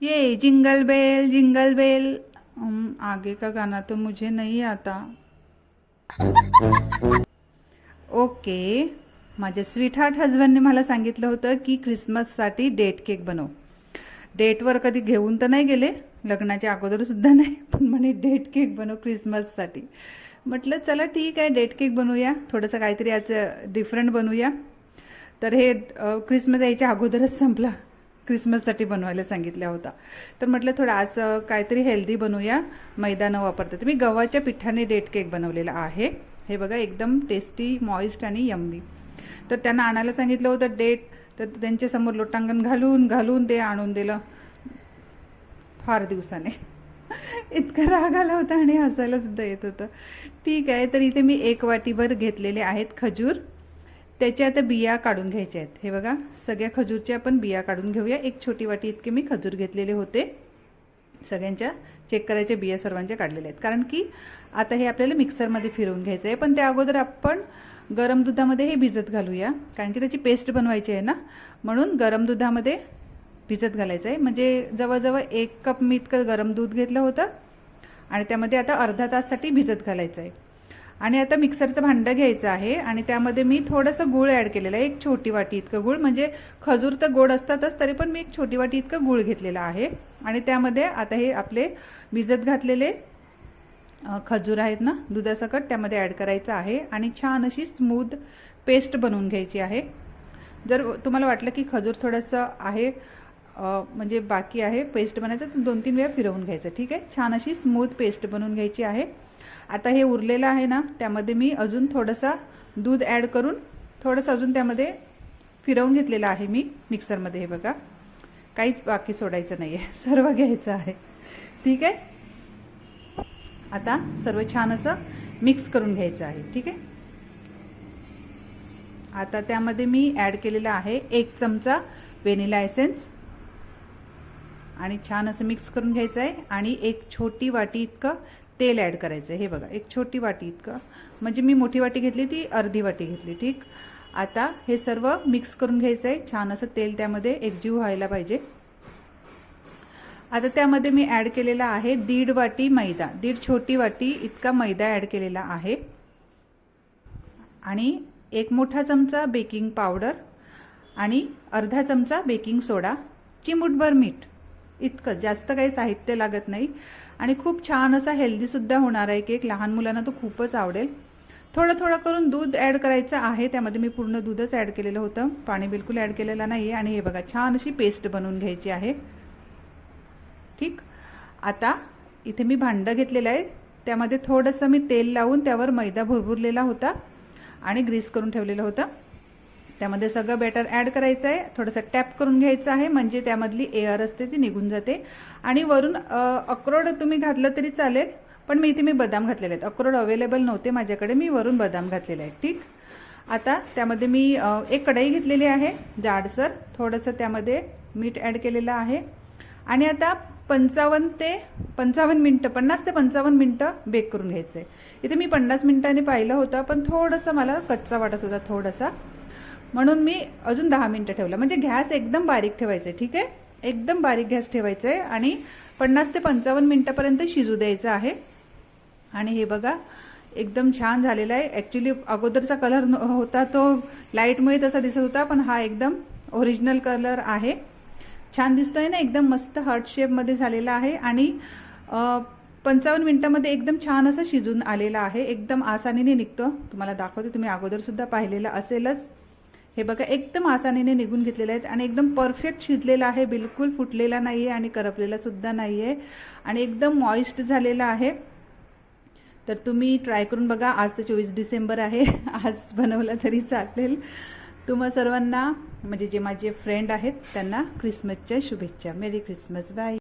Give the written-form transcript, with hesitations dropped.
ये jingle bell. आगे का गाना तो मुझे नहीं आता। ओके, माझ्या स्वीट हार्ट हजबंडने मला सांगितलं होतं की ख्रिसमससाठी डेट केक बनव। डेटवर कधी घेऊन तर नाही गेले, लग्नाच्या अगोदर सुद्धा नाही, पण म्हणे डेट केक बनव ख्रिसमससाठी। म्हटलं चला ठीक आहे, डेट केक बनवूया, थोडंसं काहीतरी आज डिफरंट बनवूया। तर हे ख्रिसमस यायच्या अगोदरच संपला, ख्रिसमससाठी बनवायला सांगितला होता। तर म्हटलं थोडं आज काहीतरी हेल्दी बनवूया, मैदा न वापरता। तर मी गव्हाच्या पिठाने डेट केक बनवलेला आहे। हे बघा, एकदम टेस्टी, मॉइस्ट आणि यम्मी। तर त्यांना आणायला सांगितलं होतं डेट, तर त्यांच्यासमोर लोटांगण घालून घालून ते आणून दिलं फार दिवसाने। इतका राग आला होता आणि हसायला सुद्धा येत होतं। ठीक आहे, तर इथे मी 1 वाटीभर घेतलेले आहेत खजूर, त्याच्या आता बिया काढून घ्यायच्या आहेत। हे बघा, सगळ्या खजूरच्या आपण बिया काढून घेऊया। 1 छोटी वाटी इतके मी खजूर घेतलेले होते, सगळ्यांच्या चेक करायच्या बिया सर्वांच्या काढलेल्या आहेत। कारण की आता हे आपल्याला मिक्सरमध्ये फिरवून घ्यायचं आहे, पण त्या अगोदर आपण गरम दुधामध्ये हे भिजत घालूया, कारण की त्याची पेस्ट बनवायची आहे ना, म्हणून गरम दुधामध्ये भिजत घालायचं आहे। म्हणजे जवळजवळ 1 कप मी इतकं गरम दूध घेतलं होतं आणि त्यामध्ये आता अर्धा ताससाठी भिजत घालायचं आहे। आणि आता मिक्सरचं भांडं घ्यायचं आहे आणि त्यामध्ये मी थोडंसं गूळ ॲड केलेलं आहे, 1 छोटी वाटी इतकं गूळ। म्हणजे खजूर तर गोड असतातच, तरी पण मी 1 छोटी वाटी इतकं गूळ घेतलेला आहे। आणि त्यामध्ये आता हे आपले भिजत घातलेले खजूर आहेत ना, दुधासकट त्यामध्ये ॲड करायचं आहे आणि छान अशी स्मूथ पेस्ट बनवून घ्यायची आहे। जर तुम्हाला वाटलं की खजूर थोडंसं आहे म्हणजे बाकी आहे पेस्ट बनायचं, तर 2-3 वेळा फिरवून घ्यायचं। ठीक आहे, छान अशी स्मूथ पेस्ट बनवून घ्यायची आहे। आता हे उरलेलं आहे ना, त्यामध्ये मी अजून थोडंसं दूध ॲड करून थोडंसं अजून त्यामध्ये फिरवून घेतलेलं आहे मी मिक्सरमध्ये। हे बघा, काहीच बाकी सोडायचं नाही आहे, सर्व घ्यायचं आहे। ठीक आहे, आता सर्व छान असं मिक्स करून घ्यायचं आहे। ठीक आहे, आता त्यामध्ये मी ॲड केलेला आहे 1 चमचा व्हॅनिला एसेन्स आणि छान असं मिक्स करून घ्यायचं आहे। आणि 1 छोटी वाटी इतकं तेल ॲड करायचं आहे। हे बघा, 1 छोटी वाटी इतकं, म्हणजे मी मोठी वाटी घेतली ती अर्धी वाटी घेतली। ठीक, आता हे सर्व मिक्स करून घ्यायचं आहे, छान असं तेल त्यामध्ये एकजीव व्हायला पाहिजे। आता त्यामध्ये मी ॲड केलेला आहे 1.5 वाटी मैदा, 1.5 छोटी वाटी इतका मैदा ॲड केलेला आहे आणि 1 मोठा चमचा बेकिंग पावडर आणि अर्धा चमचा बेकिंग सोडा, चिमूटभर मीठ, इतकं, जास्त काही साहित्य लागत नाही। आणि खूप छान असा हेल्दी सुद्धा होणार आहे केक, लहान मुलांना तो खूपच आवडेल। थोडं थोडं करून दूध ॲड करायचं आहे, त्यामध्ये मी पूर्ण दूधच ॲड केलेलं होतं, पाणी बिलकुल ॲड केलेलं नाही आहे। आणि हे बघा, छान अशी पेस्ट बनवून घ्यायची आहे। ठीक, आता इथे मी भांडं घेतलेलं आहे, त्यामध्ये थोडंसं मी तेल लावून त्यावर मैदा भुरभुरलेला होता आणि ग्रीस करून ठेवलेलं होतं, त्यामध्ये सगळं बॅटर ॲड करायचं आहे। थोडंसं टॅप करून घ्यायचं आहे, म्हणजे त्यामधली एअर असते ती निघून जाते। आणि वरून अक्रोड तुम्ही घातलं तरी चालेल, पण मी इथे बदाम घातलेले आहेत, अक्रोड अवेलेबल नव्हते माझ्याकडे, मी वरून बदाम घातलेले आहेत। ठीक, आता त्यामध्ये मी 1 कढई घेतलेली आहे जाडसर, थोडंसं त्यामध्ये मीठ ॲड केलेलं आहे आणि आता 55 ते 55 मिनटं, 50 ते 55 मिनटं बेक करून घ्यायचं आहे। इथे मी 50 मिनिटांनी पाहिलं होतं, पण थोडंसं मला कच्चा वाटत होता थोडासा, म्हणून मी अजून 10 मिनिटं ठेवलं। म्हणजे गॅस एकदम बारीक ठेवायचं आहे। ठीक आहे, एकदम बारीक गॅस ठेवायचं आहे आणि 50 ते 55 मिनिटापर्यंत शिजू द्यायचं आहे। आणि हे बघा, एकदम छान झालेला आहे। ॲक्च्युली अगोदरचा कलर होता तो लाईटमुळे तसा दिसत होता, पण हा एकदम ओरिजिनल कलर आहे, छान दिसतोय ना, एकदम मस्त हार्ट शेपमध्ये झालेला आहे। आणि 55 मिनिटांमध्ये एकदम छान असं शिजून आलेला आहे, एकदम आसानीने निघतो। तुम्हाला दाखवते, तुम्ही अगोदर सुद्धा पाहिलेलं असेलच। हे बघा, एकदम आसानीने निघून घेतलेले आहेत आणि एकदम परफेक्ट शिजलेला आहे, बिलकुल फुटलेला नाही आहे आणि करपलेला सुद्धा नाही आहे आणि एकदम मॉइस्ट झालेला आहे। तर तुम्ही ट्राय करून बघा। आज तर 24 डिसेंबर आहे, आज बनवलं तरी चालेल। तुम्हा सर्वांना, म्हणजे जे माझे फ्रेंड आहेत त्यांना ख्रिसमसच्या शुभेच्छा। मेरी ख्रिसमस, बाय।